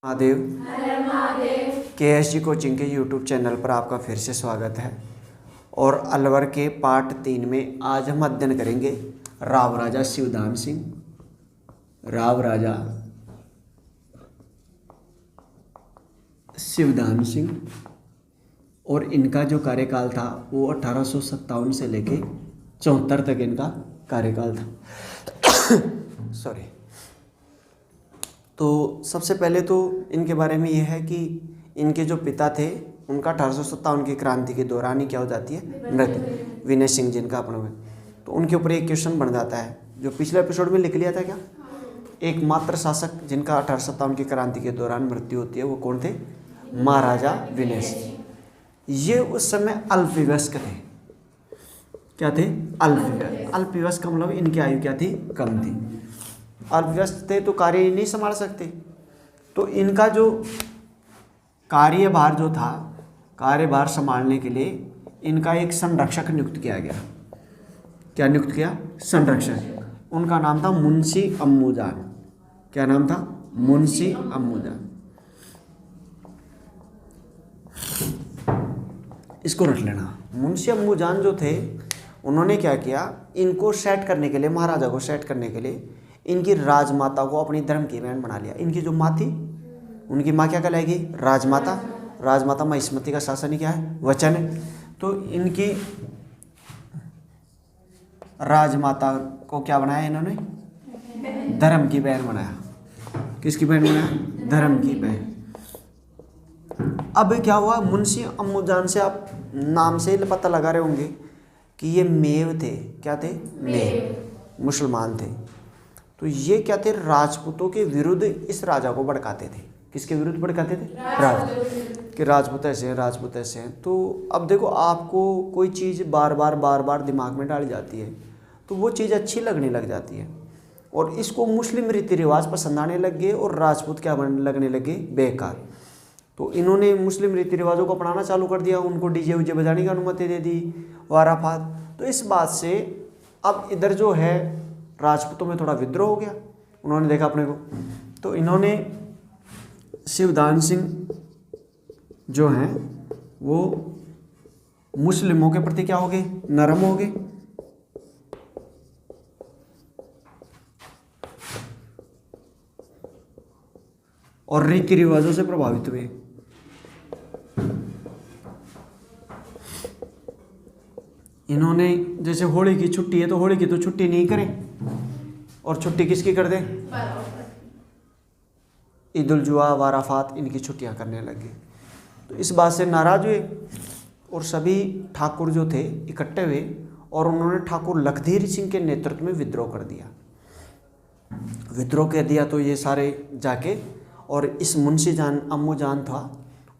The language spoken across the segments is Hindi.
महादेव KSG कोचिंग के यूट्यूब चैनल पर आपका फिर से स्वागत है। और अलवर के पार्ट 3 में आज हम अध्ययन करेंगे राव राजा शिवदान सिंह। राव राजा शिवदान सिंह और इनका जो कार्यकाल था वो 1857 से लेके 74 तक इनका कार्यकाल था। सॉरी। तो सबसे पहले तो इनके बारे में ये है कि इनके जो पिता थे उनका 1857 की क्रांति के दौरान ही क्या हो जाती है, मृत्यु। विनय सिंह जिनका अपना है, तो उनके ऊपर एक क्वेश्चन बन जाता है जो पिछले एपिसोड में लिख लिया था। क्या एकमात्र शासक जिनका 1857 की क्रांति के दौरान मृत्यु होती है वो कौन थे? महाराजा विनय सिंह। ये उस समय अल्पवयस्क थे। क्या थे? अल्पवयस्क। अल्पवयस्क का मतलब इनकी आयु क्या थी? कम थी। अल्पवयस्क थे तो कार्य नहीं संभाल सकते, तो इनका जो कार्यभार जो था, कार्यभार संभालने के लिए इनका एक संरक्षक नियुक्त किया गया। क्या नियुक्त किया? संरक्षक। उनका नाम था मुंशी अम्मुजान। क्या नाम था? मुंशी अम्मुजान। इसको रख लेना। मुंशी अम्मुजान जो थे उन्होंने क्या किया, इनको सेट करने के लिए, महाराजा को सेट करने के लिए इनकी राजमाता को अपनी धर्म की बहन बना लिया। इनकी जो माँ थी, उनकी माँ क्या कहलाएगी? राजमाता। राजमाता महिष्मती का शासन ही क्या है? वचन है। तो इनकी राजमाता को क्या बनाया इन्होंने? धर्म की बहन बनाया। किसकी बहन बनाया? धर्म की बहन। अब क्या हुआ, मुंशी अम्मुजान से आप नाम से ही पता लगा रहे होंगे कि ये मेव थे। क्या थे? मेव। मुसलमान थे। तो ये क्या थे? राजपूतों के विरुद्ध इस राजा को भड़काते थे। किसके विरुद्ध भड़काते थे? राजपूत। कि राजपूत ऐसे हैं, राजपूत ऐसे हैं। तो अब देखो, आपको कोई चीज़ बार बार दिमाग में डाली जाती है तो वो चीज़ अच्छी लगने लग जाती है। और इसको मुस्लिम रीति रिवाज पसंद आने लग गए और राजपूत क्या लगने लगे? बेकार। तो इन्होंने मुस्लिम रीति रिवाजों को अपनाना चालू कर दिया। उनको डीजे उजे बजाने की अनुमति दे दी, वाराफात। तो इस बात से अब इधर जो है राजपूतों में थोड़ा विद्रोह हो गया। उन्होंने देखा अपने को, तो इन्होंने शिवदान सिंह जो हैं वो मुस्लिमों के प्रति क्या हो गए? नरम हो गए। और रीति रिवाजों से प्रभावित हुए। इन्होंने जैसे होली की छुट्टी है तो होली की तो छुट्टी नहीं करें, और छुट्टी किसकी कर दें? ईद उल जुहा, वाराफात, इनकी छुट्टियां करने लगे। तो इस बात से नाराज हुए और सभी ठाकुर जो थे इकट्ठे हुए और उन्होंने ठाकुर लखधीर सिंह के नेतृत्व में विद्रोह कर दिया। विद्रोह कर दिया तो ये सारे जाके और इस मुंशी अम्मुजान था,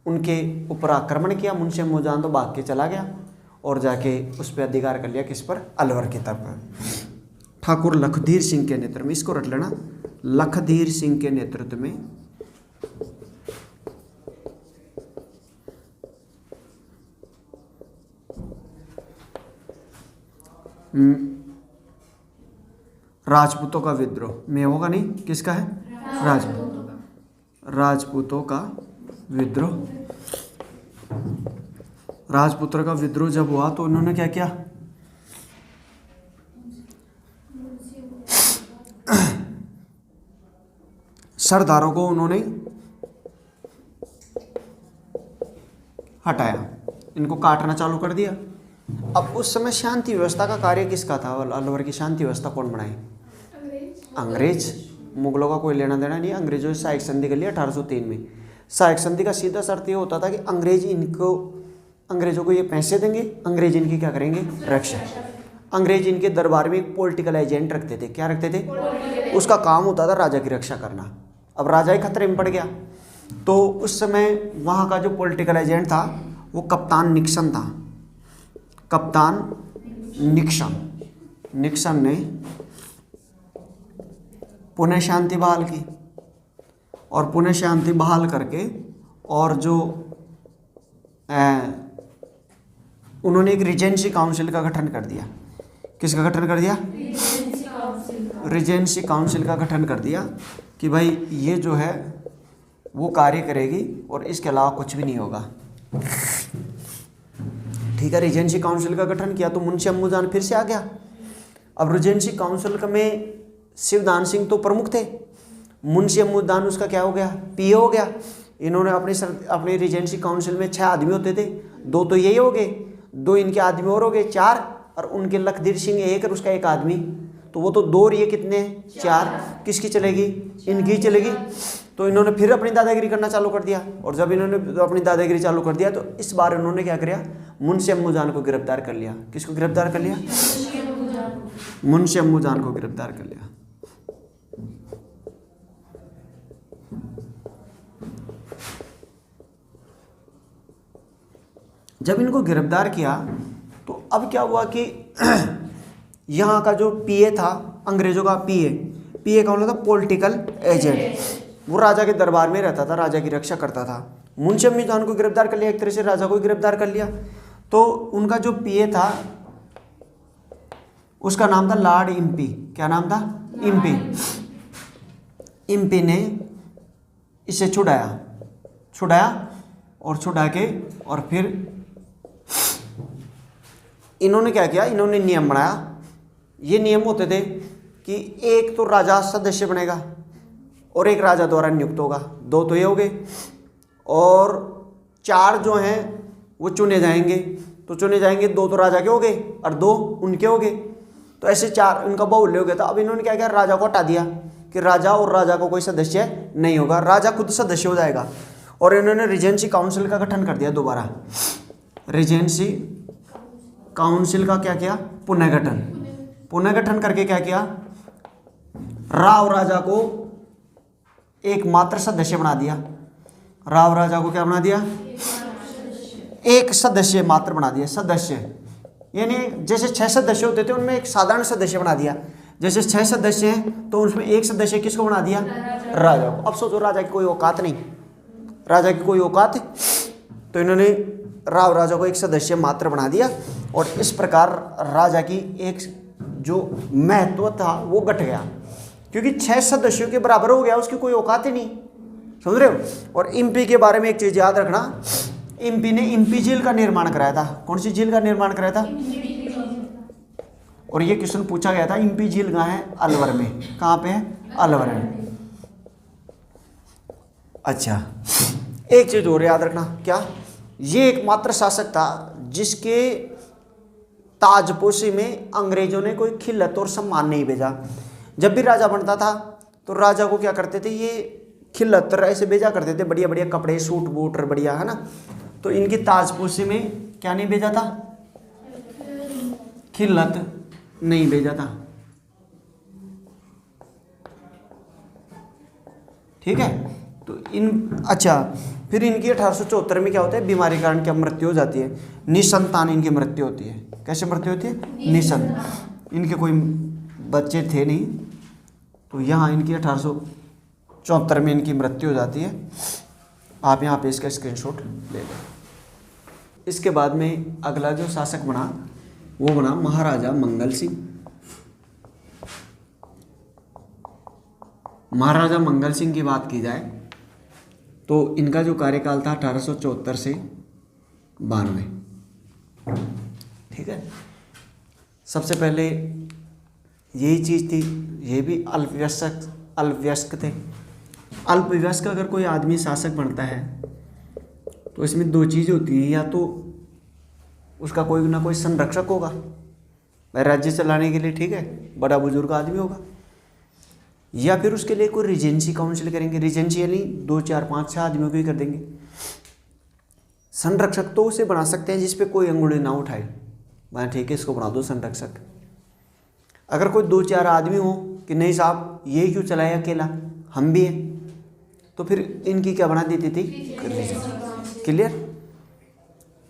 उनके ऊपर आक्रमण किया। मुंशी अम्मुजान तो भाग के चला गया और जाके उस पर अधिकार कर लिया। किस पर? अलवर की तरफ। ठाकुर लखधीर सिंह के नेतृत्व में, इसको रट लेना, लखधीर सिंह के नेतृत्व में राजपूतों का विद्रोह। मेवों का नहीं, किसका है? राजपूतों का विद्रोह। राजपुत्र का विद्रोह जब हुआ तो उन्होंने क्या किया? सरदारों को उन्होंने हटाया, इनको काटना चालू कर दिया। अब उस समय शांति व्यवस्था का कार्य किसका था? अलवर की शांति व्यवस्था कौन बनाई? अंग्रेज। मुगलों का कोई लेना देना नहीं। अंग्रेजों से सहायक संधि कर लिया 1803 में। सहायक संधि का सीधा अर्थ ये होता था कि अंग्रेजों को ये पैसे देंगे, अंग्रेज इनकी क्या करेंगे? रक्षा। अंग्रेज इनके दरबार में एक पॉलिटिकल एजेंट रखते थे। क्या रखते थे? उसका काम होता था राजा की रक्षा करना। अब राजा ही खतरे में पड़ गया तो उस समय वहाँ का जो पॉलिटिकल एजेंट था वो कप्तान निक्सन था। कप्तान निक्सन ने पुनः शांति बहाल की और पुनः शांति बहाल करके और जो उन्होंने एक रीजेंसी काउंसिल का गठन कर दिया। किसका गठन कर दिया? रीजेंसी काउंसिल का गठन कर दिया कि भाई ये जो है वो कार्य करेगी और इसके अलावा कुछ भी नहीं होगा। ठीक है, रीजेंसी काउंसिल का गठन किया तो मुंशी अम्मुजान फिर से आ गया। अब रीजेंसी काउंसिल में शिवदान सिंह तो प्रमुख थे, मुंशी अम्मुजान उसका क्या हो गया, पीए हो गया। इन्होंने अपनी रीजेंसी काउंसिल में 6 आदमी होते थे, 2 तो यही हो गए, 2 इनके आदमी और हो गए 4, और उनके लखदीर सिंह 1 और उसका 1 आदमी, तो वो तो 2 और ये कितने हैं 4। किसकी चलेगी, इनकी चलेगी। तो इन्होंने फिर अपनी दादागिरी करना चालू कर दिया, और जब इन्होंने अपनी दादागिरी चालू कर दिया तो इस बार इन्होंने क्या किया, मुंशी अम्मुजान को गिरफ्तार कर लिया। किसको गिरफ्तार कर लिया, मुंशी अम्मुजान को गिरफ्तार कर लिया। जब इनको गिरफ्तार किया तो अब क्या हुआ कि यहाँ का जो पीए था, अंग्रेजों का पीए कौन था, पॉलिटिकल एजेंट, वो राजा के दरबार में रहता था, राजा की रक्षा करता था। मुंशी अम्मुजान को गिरफ्तार कर लिया, एक तरह से राजा को गिरफ्तार कर लिया। तो उनका जो पीए था उसका नाम था लॉर्ड इम्पी। क्या नाम था, इम्पी ने इसे छुड़ाया और छुड़ा के, और फिर इन्होंने क्या किया, इन्होंने नियम बनाया। ये नियम होते थे कि एक तो राजा सदस्य बनेगा और एक राजा द्वारा नियुक्त होगा, 2 तो ये हो गए, और 4 जो हैं वो चुने जाएंगे। तो चुने जाएंगे, 2 तो राजा के हो गए और 2 उनके हो गए, तो ऐसे 4 उनका बाहुल्य हो गया था। अब इन्होंने क्या किया, राजा को हटा दिया कि राजा और राजा को कोई सदस्य नहीं होगा, राजा खुद सदस्य हो जाएगा। और इन्होंने रीजेंसी काउंसिल का गठन कर दिया दोबारा। रीजेंसी काउंसिल का क्या किया, पुनः गठन करके क्या किया, राव राजा को एकमात्र सदस्य बना दिया। राव राजा को क्या बना दिया, एक सदस्य मात्र बना दिया। सदस्य यानी जैसे 6 सदस्य होते थे उनमें एक साधारण सदस्य बना दिया। जैसे 6 सदस्य हैं तो उसमें एक सदस्य किसको बना दिया, राजा को। अब सोचो, राजा की कोई औकात नहीं, राजा की कोई औकात, तो इन्होंने राव राजा को एक सदस्य मात्र बना दिया, और इस प्रकार राजा की एक जो महत्व था वो घट गया, क्योंकि 6 सदस्यों के बराबर हो गया, उसकी कोई औकात ही नहीं, समझ रहे हो। और इम्पी के बारे में एक चीज याद रखना, इम्पी ने इम्पी झील का निर्माण कराया था। कौन सी झील का निर्माण कराया था, और ये क्वेश्चन पूछा गया था, इम्पी झील कहाँ है, अलवर में। कहाँ पे है, अलवर में। अच्छा, एक चीज और याद रखना, क्या, ये एकमात्र शासक था जिसके ताजपोशी में अंग्रेजों ने कोई खिल्लत और सम्मान नहीं भेजा। जब भी राजा बनता था तो राजा को क्या करते थे, ये खिल्लत ऐसे भेजा करते थे, बढ़िया बढ़िया कपड़े, सूट बूट बढ़िया, है ना। तो इनकी ताजपोशी में क्या नहीं भेजा था, खिल्लत नहीं भेजा था। ठीक है, तो अच्छा, फिर इनकी 1874 में क्या होता है, बीमारी के कारण क्या मृत्यु हो जाती है, निसंतान इनकी मृत्यु होती है। कैसे मृत्यु होती है, निसंतान। इनके कोई बच्चे थे नहीं, तो यहाँ इनकी 1874 में इनकी मृत्यु हो जाती है। आप यहाँ पे इसका स्क्रीनशॉट ले लो। इसके बाद में अगला जो शासक बना वो बना महाराजा मंगल सिंह। महाराजा मंगल सिंह की बात की जाए तो इनका जो कार्यकाल था 1874 से 92। ठीक है, सबसे पहले यही चीज़ थी, ये भी अल्पवयस्क थे। अल्पवयस्क अगर कोई आदमी शासक बनता है तो इसमें 2 चीज़ होती है, या तो उसका कोई ना कोई संरक्षक होगा, भाई राज्य चलाने के लिए, ठीक है, बड़ा बुजुर्ग आदमी होगा, या फिर उसके लिए कोई रीजेंसी काउंसिल करेंगे। रीजेंसी यानी 2, 4, 5, 6 आदमियों को ही कर देंगे। संरक्षक तो उसे बना सकते हैं जिसपे कोई अंगुली ना उठाए, भाई ठीक है इसको बना दो संरक्षक। अगर कोई 2, 4 आदमी हो कि नहीं साहब ये क्यों चलाए अकेला, हम भी हैं, तो फिर इनकी क्या बना देती थी, क्लियर।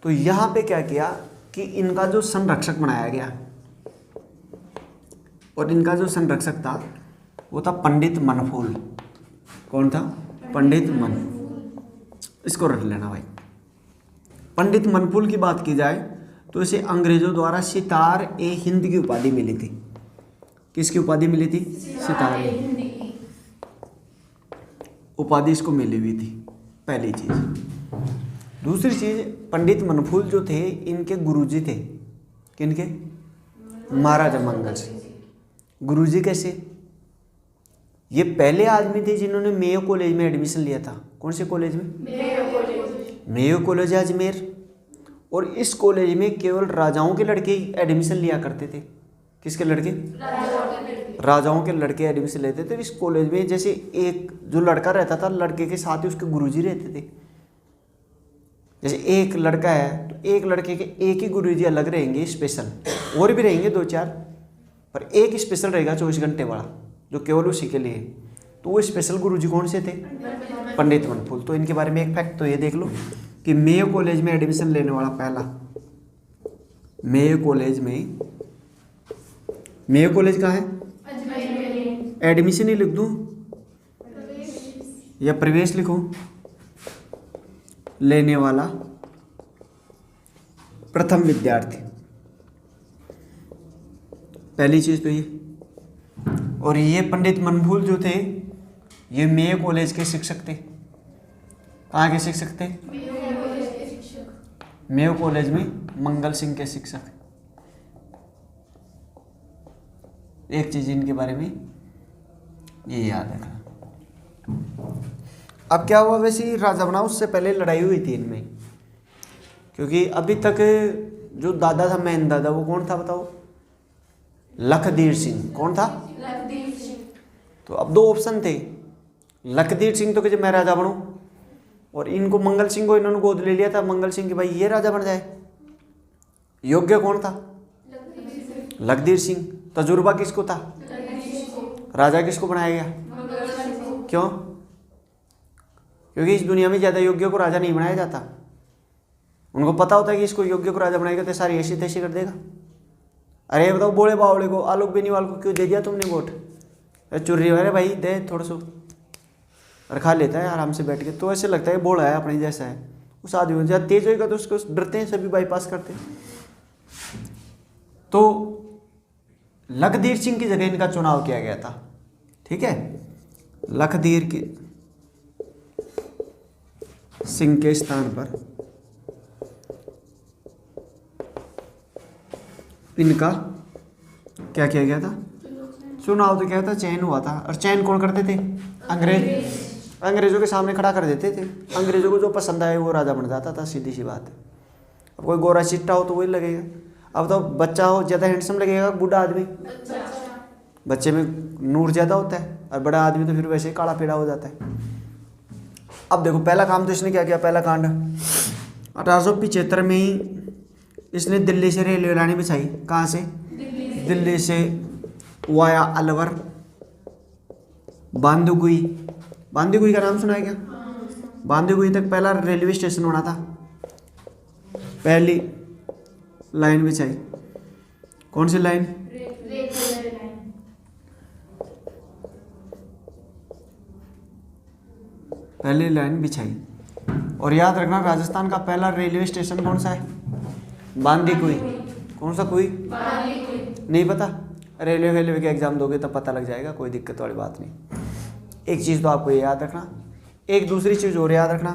तो यहाँ पे क्या किया कि इनका जो संरक्षक बनाया गया, और इनका जो संरक्षक था वो था पंडित मनफूल। कौन था, पंडित मनफूल, इसको रख लेना भाई। पंडित मनफूल की बात की जाए तो इसे अंग्रेजों द्वारा सितार ए हिंद की उपाधि मिली थी। किसकी उपाधि मिली थी, सितार ए। उपाधि इसको मिली हुई थी, पहली चीज। दूसरी चीज, पंडित मनफूल जो थे इनके गुरुजी थे, किनके? महाराजा मंगल सिंह। गुरुजी कैसे? ये पहले आदमी थे जिन्होंने मेयो कॉलेज में एडमिशन लिया था। कौन से कॉलेज में? Mayo college Ajmer. और इस कॉलेज में केवल राजाओं के लड़के एडमिशन लिया करते थे। किसके लड़के? राजाओं के लड़के एडमिशन लेते थे इस कॉलेज में। जैसे एक जो लड़का रहता था, लड़के के साथ ही उसके गुरुजी रहते थे। जैसे एक लड़का है तो एक लड़के के एक ही गुरुजी अलग रहेंगे स्पेशल, और भी रहेंगे 2-4, पर एक स्पेशल रहेगा 24 घंटे वाला जो केवल उसी के लिए। तो वो स्पेशल गुरुजी कौन से थे? पंडित मनफूल। तो इनके बारे में एक फैक्ट तो ये देख लो कि मेयो कॉलेज में एडमिशन लेने वाला पहला, मेयो कॉलेज में, मेयो कॉलेज कहाँ है? एडमिशन ही लिख दूं या प्रवेश लिखूं? लेने वाला प्रथम विद्यार्थी, पहली चीज तो ये। और ये पंडित मनफूल जो थे ये मेयो कॉलेज के शिक्षक थे। कहाँ के शिक्षक थे? मेयो कॉलेज में मंगल सिंह के शिक्षक। एक चीज इनके बारे में ये याद रखना। अब क्या हुआ, वैसे ही राजा बना, उससे पहले लड़ाई हुई थी इनमें, क्योंकि अभी तक जो दादा था, मेन दादा, वो कौन था बताओ? लखदीर सिंह। कौन था? लखदीर सिंह। तो अब 2 ऑप्शन थे, लखदीर सिंह तो कि मैं राजा बनूं, और इनको मंगल सिंह को इन्होंने गोद ले लिया था, मंगल सिंह की भाई ये राजा बन जाए। योग्य कौन था? लखदीर सिंह। तजुर्बा किसको था? राजा किसको बनाया गया? क्यों? क्योंकि इस दुनिया में ज्यादा योग्य को राजा नहीं बनाया जाता। उनको पता होता है कि इसको योग्य को राजा बनाएगा तो सारी ऐसी तैसी कर देगा। अरे बताओ, बोले बावड़े को, आलोक बेनीवाल को क्यों दे दिया तुमने वोट? चुर्री अरे भाई दे थोड़ा सा, और खा लेता है आराम से बैठ के। तो ऐसे लगता है बोला है अपने जैसा है। उस आदमी जब तेज होएगा तो उसको डरते हैं, सभी बाईपास करते हैं। तो लखदीर सिंह की जगह इनका चुनाव किया गया था। ठीक है, लखदीर की सिंह के स्थान पर इनका क्या किया गया था? चुनाव तो क्या था, चयन हुआ था। और चयन कौन करते थे? अंग्रेज। अंग्रेजों के सामने खड़ा कर देते थे। अंग्रेजों को जो पसंद आए वो राजा बन जाता था, सीधी सी बात है। अब कोई गोरा चिट्टा हो तो वही लगेगा। अब तो बच्चा हो ज़्यादा हैंडसम लगेगा, बूढ़ा आदमी? बच्चे में नूर ज़्यादा होता है, और बड़ा आदमी तो फिर वैसे ही काला पीला हो जाता है। अब देखो, पहला काम तो इसने क्या किया? पहला कांड 1875 में ही इसने दिल्ली से रेलवे लाइन बिछाई। कहाँ से? दिल्ली से वाया अलवर, बांदीकुई। बांदीकुई का नाम सुना है क्या? बांदीकुई तक पहला रेलवे स्टेशन बना था। पहली लाइन बिछाई। कौन सी लाइन? पहली लाइन बिछाई। और याद रखना, राजस्थान का पहला रेलवे स्टेशन कौन सा है? बांदीकुई। कौन सा कुई? नहीं पता? रेलवे के एग्जाम दोगे तब पता लग जाएगा, कोई दिक्कत वाली बात नहीं। एक चीज़ तो आपको ये याद रखना। एक दूसरी चीज़ और याद रखना,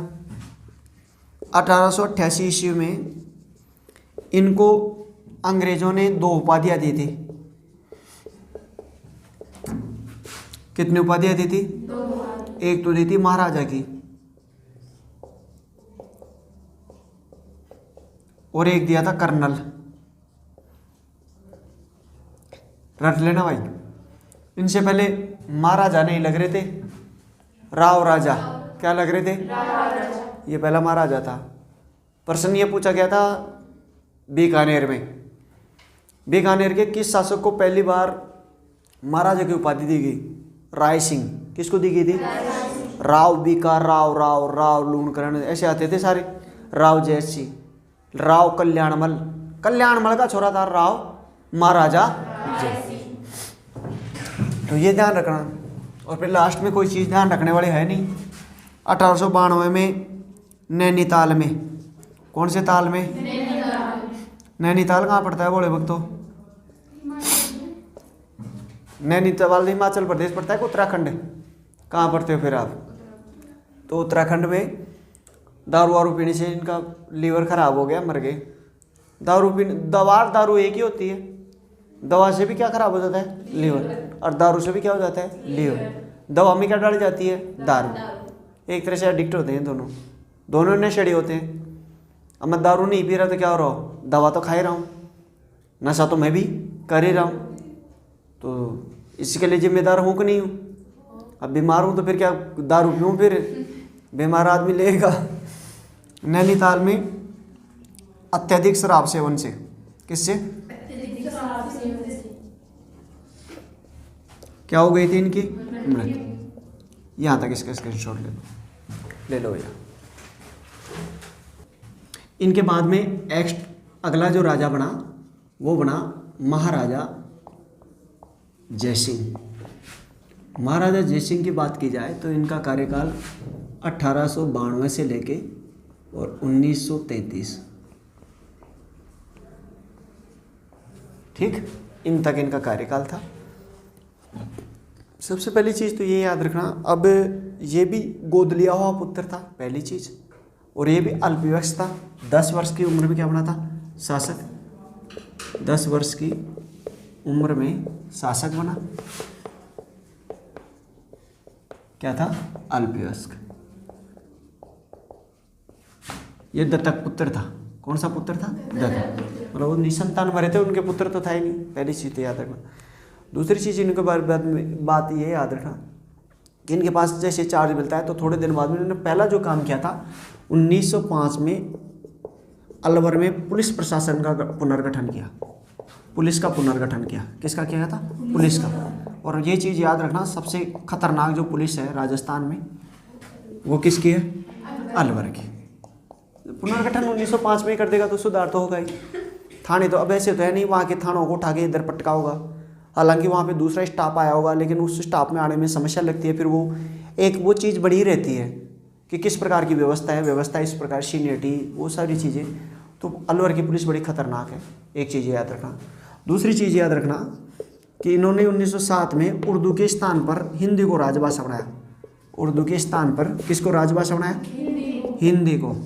1888 ईस्वी में इनको अंग्रेजों ने 2 उपाधियाँ दी थी। कितनी उपाधियाँ दी थी? 2। एक तो दी थी महाराजा की, और एक दिया था कर्नल। रट लेना भाई। इनसे पहले महाराजा नहीं लग रहे थे, राव राजा। क्या लग रहे थे? ये पहला महाराजा था। प्रश्न ये पूछा गया था बीकानेर में, बीकानेर के किस शासक को पहली बार महाराजा की उपाधि दी गई? राय सिंह। किसको दी गई थी? राव बीका, राव राव राव लूणकरण, ऐसे आते थे सारे। राव जयसी, राव कल्याणमल, कल्याणमल का छोरा था राव महाराजा जय। तो ये ध्यान रखना। और फिर लास्ट में कोई चीज़ ध्यान रखने वाली है नहीं। 1892 में नैनीताल में, कौन से ताल में? नैनीताल कहाँ पड़ता है बोले भक्तों? नैनीताल हिमाचल प्रदेश पड़ता है कि उत्तराखंड? कहाँ पढ़ते हो फिर आप? तो उत्तराखंड में दारू वारू पीने से इनका लीवर खराब हो गया, मर गए। दारू पीने, दारू एक ही होती है, दवा से भी क्या खराब हो जाता है? लीवर। और दारू से भी क्या हो जाता है? लीवर। दवा में क्या डाली जाती है? दारू। एक तरह से एडिक्ट होते हैं दोनों नशेड़ी होते हैं। अब मैं दारू नहीं पी रहा तो क्या हो रहा हूँ? दवा तो खा ही रहा हूँ, नशा तो मैं भी कर ही रहा हूँ, तो इसके लिए जिम्मेदार हूँ कि नहीं हूँ? अब बीमार हूँ तो फिर क्या दारू पीऊँ? फिर बीमार आदमी लेगा। नैनीताल में अत्यधिक शराब सेवन से, किससे क्या हो गई थी इनकी मृत्यु। यहाँ तक इसका स्क्रीनशॉट ले लो भैया। इनके बाद में अगला जो राजा बना वो बना महाराजा जयसिंह। महाराजा जयसिंह की बात की जाए तो इनका कार्यकाल 1892 से लेके और 1933, ठीक, इन तक इनका कार्यकाल था। सबसे पहली चीज़ तो ये याद रखना, अब ये भी गोद लिया हुआ पुत्र था, पहली चीज़, और ये भी अल्पवयस्क था। 10 वर्ष की उम्र में क्या बना था? शासक। 10 वर्ष की उम्र में शासक बना। क्या था? अल्पवयस्क। ये दत्तक पुत्र था। कौन सा पुत्र था? दत्तक। मतलब वो निसंतान मरे थे, उनके पुत्र तो था ही नहीं, पहली चीज़ तो याद रखना। दूसरी चीज़ इनके बात ये याद रखना कि इनके पास जैसे चार्ज मिलता है तो थोड़े दिन बाद में इन्होंने पहला जो काम किया था 1905 में अलवर में पुलिस प्रशासन का पुनर्गठन किया। पुलिस का पुनर्गठन किया। किसका किया था? पुलिस का। और ये चीज़ याद रखना, सबसे खतरनाक जो पुलिस है राजस्थान में वो किसकी है? अलवर की। पुनर्गठन 1905 में कर देगा तो सुधार तो होगा ही। थाने तो अब ऐसे तो है नहीं, वहाँ के थानों को उठा के इधर पटका होगा। हालांकि वहाँ पे दूसरा स्टाफ आया होगा, लेकिन उस स्टाफ में आने में समस्या लगती है। फिर वो चीज़ बड़ी रहती है कि किस प्रकार की व्यवस्था इस प्रकार, सीनियरिटी, वो सारी चीज़ें। तो अलवर की पुलिस बड़ी खतरनाक है, एक चीज़ याद रखना। दूसरी चीज़ याद रखना कि इन्होंने 1907 में उर्दू के स्थान पर हिंदी को राजभाषा बनाया। उर्दू के स्थान पर किसको राजभाषा बनाया? हिंदी को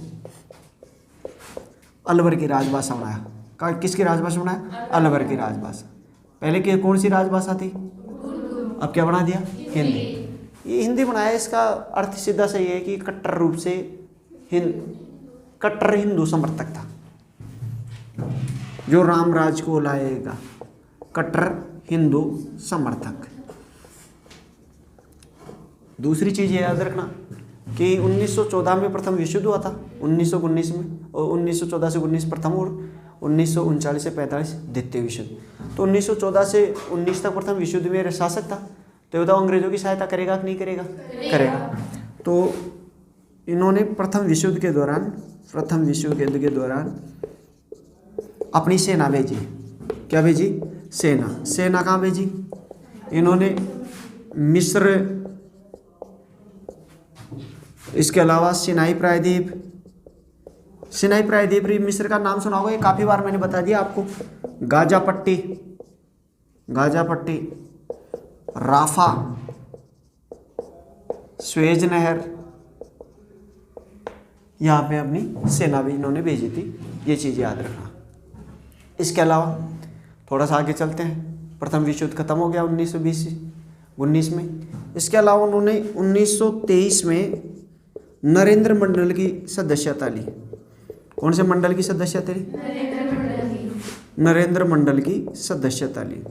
अलवर की राजभाषा बनाया। किसकी राजभाषा बनाया? अलवर की राजभाषा। पहले की कौन सी राजभाषा थी? अब क्या बना दिया? हिंदी। ये हिंदी बनाया, इसका अर्थ सीधा सही है कि कट्टर रूप से कट्टर हिंदू समर्थक था, जो राम राज को लाएगा। कट्टर हिंदू समर्थक। दूसरी चीज़ ये याद रखना कि 1914 में प्रथम विश्व युद्ध हुआ था, 1919 में, और 1914 से 19 प्रथम और 1939 से 45 द्वितीय विश्व युद्ध। तो 1914 से 19 तक प्रथम विश्व युद्ध में शासक था, तो ये बताओ अंग्रेजों की सहायता करेगा कि नहीं करेगा? करेगा। तो इन्होंने प्रथम विश्व युद्ध के दौरान अपनी सेना भेजी। क्या भेजी? सेना कहाँ भेजी? इन्होंने मिस्र, इसके अलावा सिनाई प्रायद्वीप मिस्र का नाम सुना होगा, ये काफ़ी बार मैंने बता दिया आपको। गाजा पट्टी, राफा, स्वेज नहर, यहाँ पे अपनी सेना भी इन्होंने भेजी थी। ये चीज़ याद रखना। इसके अलावा थोड़ा सा आगे चलते हैं। प्रथम विश्व युद्ध खत्म हो गया 1919 में। इसके अलावा उन्होंने 1923 में नरेंद्र मंडल की सदस्यता ली। कौन से मंडल की सदस्यता ली? नरेंद्र मंडल की सदस्यता ली।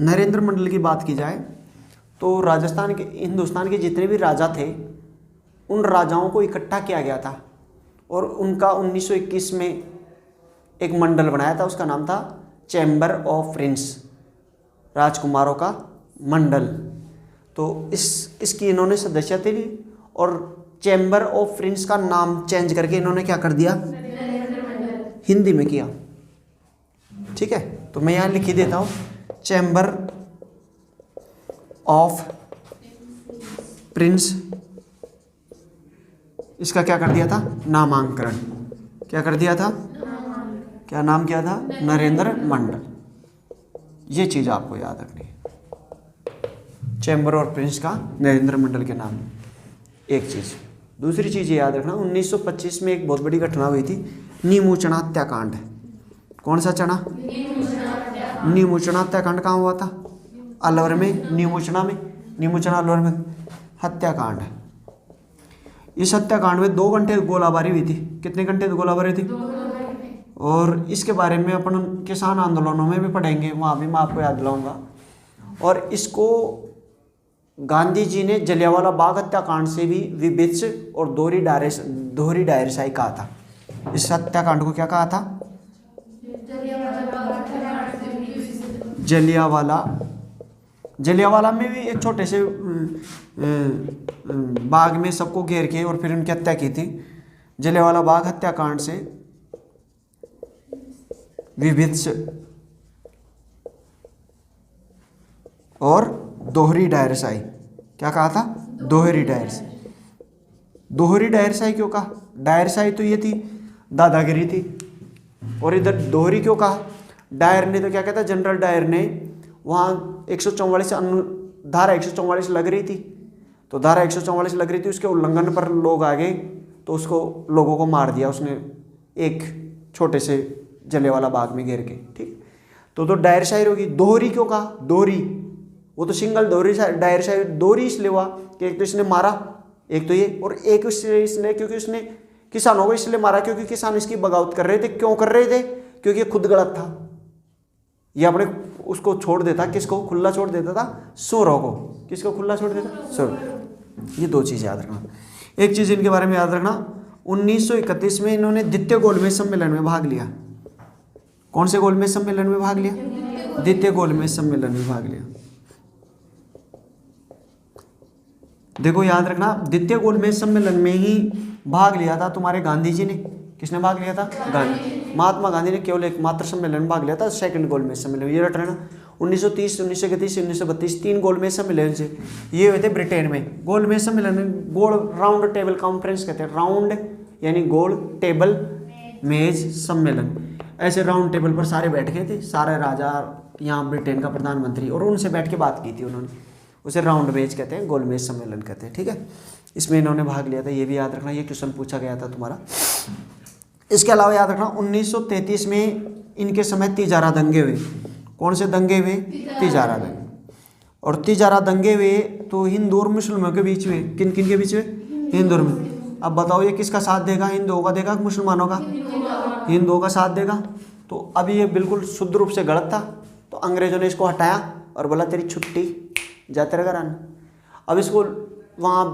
नरेंद्र मंडल की बात की जाए तो हिंदुस्तान के जितने भी राजा थे, उन राजाओं को इकट्ठा किया गया था और उनका 1921 में एक मंडल बनाया था। उसका नाम था चैम्बर ऑफ प्रिंस, राजकुमारों का मंडल। तो इसकी इन्होंने सदस्यता ली और चैम्बर ऑफ प्रिंस का नाम चेंज करके इन्होंने क्या कर दिया? हिंदी में किया। ठीक है, तो मैं यहाँ लिख ही देता हूँ, चैम्बर ऑफ प्रिंस। इसका क्या कर दिया था? नामांकरण। क्या कर दिया था? क्या नाम किया था? नरेंद्र मंडल। ये चीज़ आपको याद रखनी है, चैम्बर ऑफ प्रिंस का नरेंद्र मंडल के नाम। एक चीज़। दूसरी चीज़ ये याद रखना, 1925 में एक बहुत बड़ी घटना हुई थी, नीमू चना हत्याकांड। कौन सा चना? नीमू चना हत्याकांड कहाँ हुआ था? अलवर में, नीमू चना अलवर में हत्याकांड। इस हत्याकांड में 2 घंटे गोलाबारी हुई थी। कितने घंटे गोलाबारी थी? 2 घंटे। और इसके बारे में अपन किसान आंदोलनों में भी पढ़ेंगे, वहाँ भी मैं आपको याद दिलाऊंगा। और इसको गांधी जी ने जलियांवाला बाग हत्याकांड से भी विभिन्न और दोहरी डायरसाई कहा था। इस हत्याकांड को क्या कहा था? जलियांवाला में भी एक छोटे से बाग में सबको घेर के और फिर उनकी हत्या की थी। जलियांवाला बाग हत्याकांड से विभिन्न और दोहरी डायरसाई। क्या कहा था? दोहरी डायरसाई क्यों कहा? डायरसाई तो ये थी, दादागिरी थी। और इधर दोहरी क्यों कहा? डायर ने तो क्या कहता, जनरल डायर ने वहाँ 144 धारा 144 लग रही थी, तो धारा 144 लग रही थी, उसके उल्लंघन पर लोग आ गए तो उसको लोगों को मार दिया उसने, एक छोटे से जलियांवाला बाग में घेर के। ठीक, तो डायरसाई होगी। दोहरी क्यों कहा? दोहरी वो तो सिंगल दोहरी डायरसाई। दोहरी इसलिए हुआ कि एक तो इसने मारा, एक तो ये, और एक इसने क्योंकि उसने किसानों को इसलिए मारा क्योंकि किसान इसकी बगावत कर रहे थे। क्यों कर रहे थे? क्योंकि ये खुद गलत था। ये अपने उसको छोड़ देता, किसको खुला छोड़ देता था? सूरों को। किसको खुला छोड़ देता? सूर। ये 2 चीज़ याद रखना। एक चीज़ इनके बारे में याद रखना, 1931 में इन्होंने द्वितीय गोलमेज सम्मेलन में भाग लिया। कौन से गोलमेज सम्मेलन में भाग लिया? द्वितीय गोलमेज सम्मेलन में भाग लिया। देखो याद रखना, द्वितीय गोलमेज सम्मेलन में ही भाग लिया था तुम्हारे गांधी जी ने। किसने भाग लिया था? गांधी। महात्मा गांधी ने केवल एकमात्र सम्मेलन में भाग लिया था, सेकंड गोलमेज सम्मेलन। ये रट रहना, 1930, 1931, 1932 3 गोलमेज सम्मेलन से ये हुए थे ब्रिटेन में। गोलमेज सम्मेलन में गोल राउंड टेबल कॉन्फ्रेंस कहते हैं। राउंड यानी गोल, टेबल मेज सम्मेलन। ऐसे राउंड टेबल पर सारे बैठ गए थे, सारे राजा, यहाँ ब्रिटेन का प्रधानमंत्री, और उनसे बैठ के बात की थी उन्होंने। उसे राउंड मेज कहते हैं, गोलमेज सम्मेलन कहते हैं। ठीक है, इसमें इन्होंने भाग लिया था, ये भी याद रखना, ये क्वेश्चन पूछा गया था तुम्हारा। इसके अलावा याद रखना, 1933 में इनके समय तिजारा दंगे हुए। कौन से दंगे हुए? तिजारा दंगे। और तिजारा दंगे हुए तो हिंदू और मुसलमानों के बीच में। किन किन के बीच में? हिंदू और मुसलमान। अब बताओ ये किसका साथ देगा? हिंदुओं का देगा, मुसलमानों का? हिंदुओं का साथ देगा। तो अभी ये बिल्कुल शुद्ध रूप से गलत था, तो अंग्रेजों ने इसको हटाया और बोला तेरी छुट्टी, जाते रह घर। अब इसको वहाँ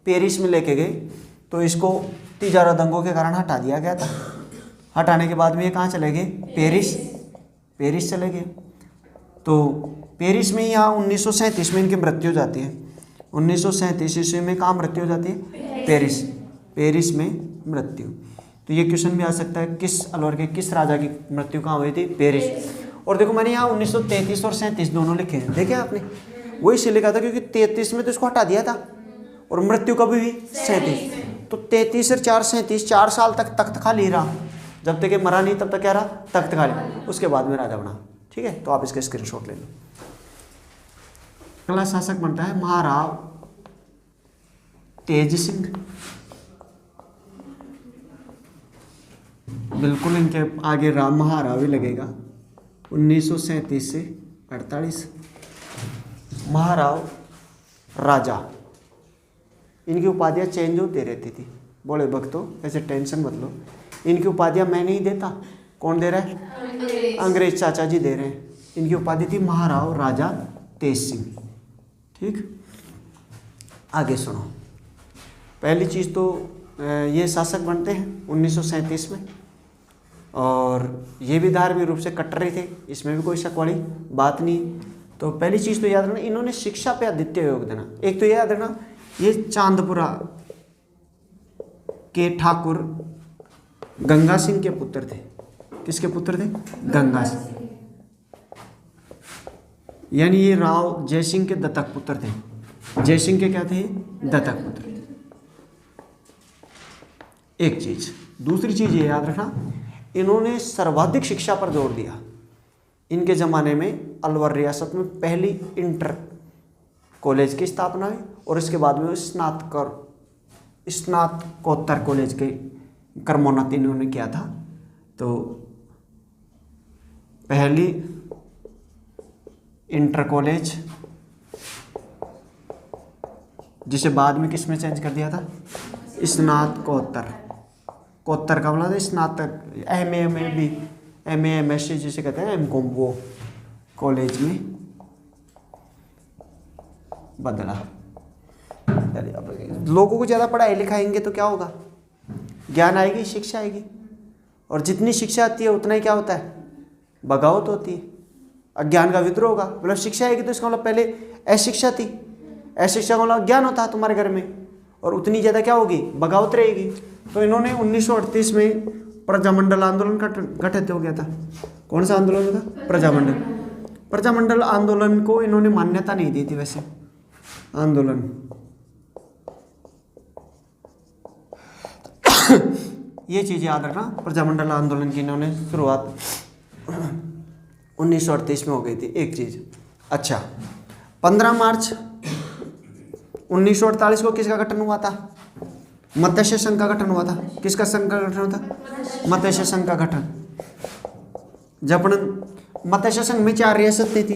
पेरिस में लेके गए, तो इसको तिजारा दंगों के कारण हटा दिया गया था। हटाने के बाद में ये कहाँ चले गए? पेरिस चले गए। तो पेरिस में यहाँ 1937 में इनकी मृत्यु हो जाती है। 1937 ईस्वी में कहाँ मृत्यु हो जाती है? पेरिस में मृत्यु। तो ये क्वेश्चन भी आ सकता है, किस अलवर के किस राजा की मृत्यु कहाँ हुई थी? पेरिस। और देखो मैंने यहाँ 1933 और 37 दोनों लिखे हैं, देखे आपने? वही इसलिए लिखा था क्योंकि 33 में तो इसको हटा दिया था, और मृत्यु कभी हुई? 37। तो 33 और 4 37, 4 साल तक तख्त खाली रहा। जब तक ये मरा नहीं तब तक क्या रहा? तख्त खाली। उसके बाद में राजा बना। ठीक है, तो आप इसका स्क्रीनशॉट ले लो। अगला शासक बनता है महाराव तेज सिंह। बिल्कुल इनके आगे राम महाराव ही लगेगा। 1937 से 48। महाराव राजा, इनकी उपाधियाँ चेंज होती रहती थी। बोले भक्तों ऐसे टेंशन मत लो, इनकी उपाधियाँ मैं नहीं देता। कौन दे रहा है? अंग्रेज चाचा जी दे रहे हैं। इनकी उपाधि थी महाराव राजा तेज सिंह। ठीक, आगे सुनो। पहली चीज़ तो ये शासक बनते हैं 1937 में, और ये भी धार्मिक रूप से कट्टर थे, इसमें भी कोई शक वाली बात नहीं। तो पहली चीज़ तो याद रखना, इन्होंने शिक्षा पे अद्वितीय योग देना। एक तो याद रखना, ये चांदपुरा के ठाकुर गंगा सिंह के पुत्र थे। किसके पुत्र थे? गंगा सिंह। यानी ये राव जयसिंह के दत्तक पुत्र थे। जयसिंह के क्या थे? दत्तक पुत्र थे। एक चीज। दूसरी चीज ये याद रखना, इन्होंने सर्वाधिक शिक्षा पर जोर दिया। इनके ज़माने में अलवर रियासत में पहली इंटर कॉलेज की स्थापना हुई, और इसके बाद में स्नातक स्नातकोत्तर कॉलेज के क्रमोन्नति इन्होंने किया था। तो पहली इंटर कॉलेज, जिसे बाद में किस में चेंज कर दिया था, स्नातकोत्तर। कोत्तर का बोला था स्नातक, M A M S C जिसे कहते हैं एम.कॉम, वो कॉलेज में बदला। अब लोगों को ज़्यादा पढ़ाई लिखाएंगे तो क्या होगा, ज्ञान आएगी, शिक्षा आएगी, और जितनी शिक्षा आती है उतना ही क्या होता है, बगावत होती है, अज्ञान का विद्रोह होगा। मतलब शिक्षा आएगी तो इसका मतलब पहले अशिक्षा थी, अशिक्षा का मतलब ज्ञान होता है तुम्हारे घर में, और उतनी ज़्यादा क्या होगी, बगावत रहेगी। तो इन्होंने 1938 में प्रजामंडल आंदोलन का गठित हो गया था। कौन सा आंदोलन था, प्रजामंडल। प्रजामंडल आंदोलन को इन्होंने मान्यता नहीं दी थी वैसे, आंदोलन ये चीज़ याद रखना, प्रजामंडल आंदोलन की इन्होंने शुरुआत 1938 में हो गई थी, एक चीज़। अच्छा, 15 मार्च 1948 को किसका गठन हुआ था, मत्स्य संघ का गठन हुआ था। किसका संघ का गठन हुआ था, मत्स्य संघ का गठन। जब मत्स्य संघ में 4 रियासतें थी,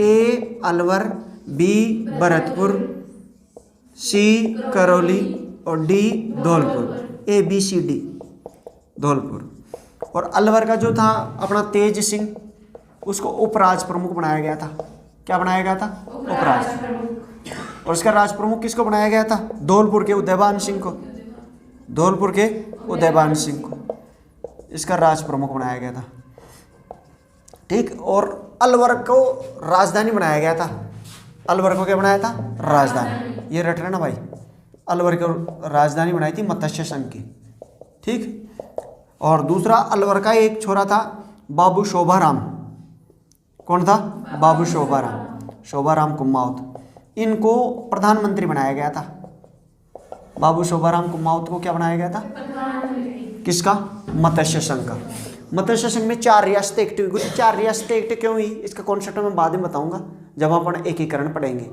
A Alwar, B Bharatpur, C Karauli और D Dholpur, A B C D Dholpur. और अलवर का जो था अपना तेज सिंह, उसको उपराज प्रमुख बनाया गया था। क्या बनाया गया था, उपराज। और इसका राज प्रमुख किसको बनाया गया था, धौलपुर के उदयभान सिंह को, धौलपुर के उदयभान सिंह को इसका राज प्रमुख बनाया गया था। ठीक, और अलवर को राजधानी बनाया गया था। अलवर को क्या बनाया था, राजधानी। ये रट रहे ना भाई, अलवर को राजधानी बनाई थी मत्स्य संघ की। ठीक, और दूसरा अलवर का एक छोरा था बाबू शोभाराम। कौन था, बाबू शोभाराम, शोभाराम कुमाऊत। इनको प्रधानमंत्री बनाया गया था। बाबू शोभाराम कुमाऊत को क्या बनाया गया था, किसका, मत्स्य संघ का। मत्स्य संघ में 4 रियासतें एक्टिव हुई। 4 रियासतें एक्टिव क्यों हुई, इसका कॉन्सेप्ट मैं बाद में बताऊंगा जब अपन एकीकरण पढ़ेंगे।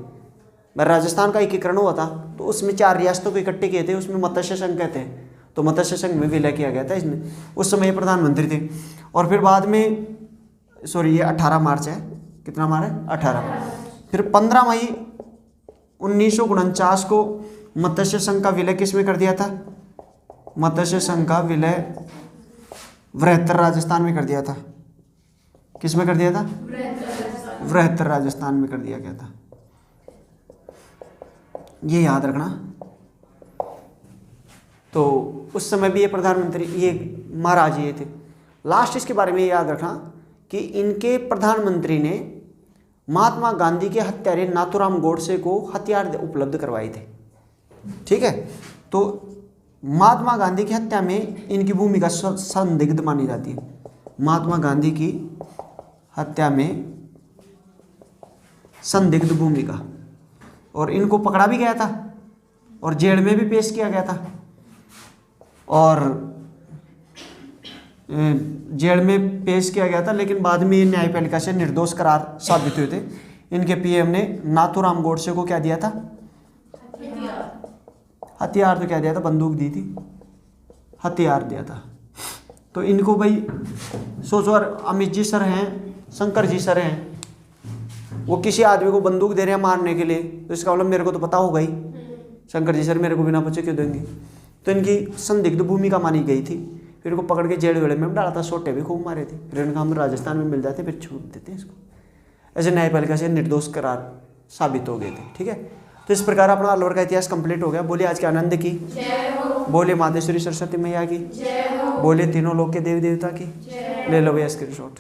मैं राजस्थान का एकीकरण हुआ था तो उसमें 4 रियासतों को इकट्ठे किए थे, उसमें मत्स्य संघ कहते हैं। तो मत्स्य संघ में विलय किया गया था इसने, उस समय ये प्रधानमंत्री थे। और फिर बाद में, सॉरी ये 18 मार्च है, कितना मार्च है, 18। फिर 15 मई 1949 को मत्स्य संघ का विलय किस में कर दिया था, मत्स्य संघ का विलय वृहत्तर राजस्थान में कर दिया था। किस में कर दिया था, वृहत्तर राजस्थान में कर दिया गया था। ये याद रखना। तो उस समय भी ये प्रधानमंत्री, ये महाराज ये थे। लास्ट इसके बारे में ये याद रखना कि इनके प्रधानमंत्री ने महात्मा गांधी के हत्यारे नाथूराम गोडसे को हथियार उपलब्ध करवाए थे। ठीक है, तो महात्मा गांधी की हत्या में इनकी भूमिका संदिग्ध मानी जाती है। महात्मा गांधी की हत्या में संदिग्ध भूमिका, और इनको पकड़ा भी गया था और जेल में भी पेश किया गया था, और जेल में पेश किया गया था। लेकिन बाद में न्यायपालिका से निर्दोष करार साबित हुए थे। इनके पीएम ने नाथूराम गोडसे को क्या दिया था, हथियार तो क्या दिया था, बंदूक दी थी, हथियार दिया था। तो इनको भाई सोचो, अमित जी सर हैं, शंकर जी सर हैं, वो किसी आदमी को बंदूक दे रहे हैं मारने के लिए, तो इसका मतलब मेरे को तो पता होगा ही, शंकर जी सर मेरे को बिना पूछे क्यों देंगे। तो इनकी संदिग्ध भूमिका मानी गई थी। फिर इनको पकड़ के जेल वेल में डाला था, सोटे भी खूब मारे थे। फिर इनका हम राजस्थान में मिल जाते, फिर छूट देते इसको। ऐसे न्यायपालिका से निर्दोष करार साबित हो गए थे। ठीक है, तो इस प्रकार अपना अलवर का इतिहास कंप्लीट हो गया। बोलिए आज के आनंद की, बोलिए मातेश्वरी सरस्वती मैया की, बोलिए तीनों लोक के देवी देवता की। ले लो भैया स्क्रीनशॉट।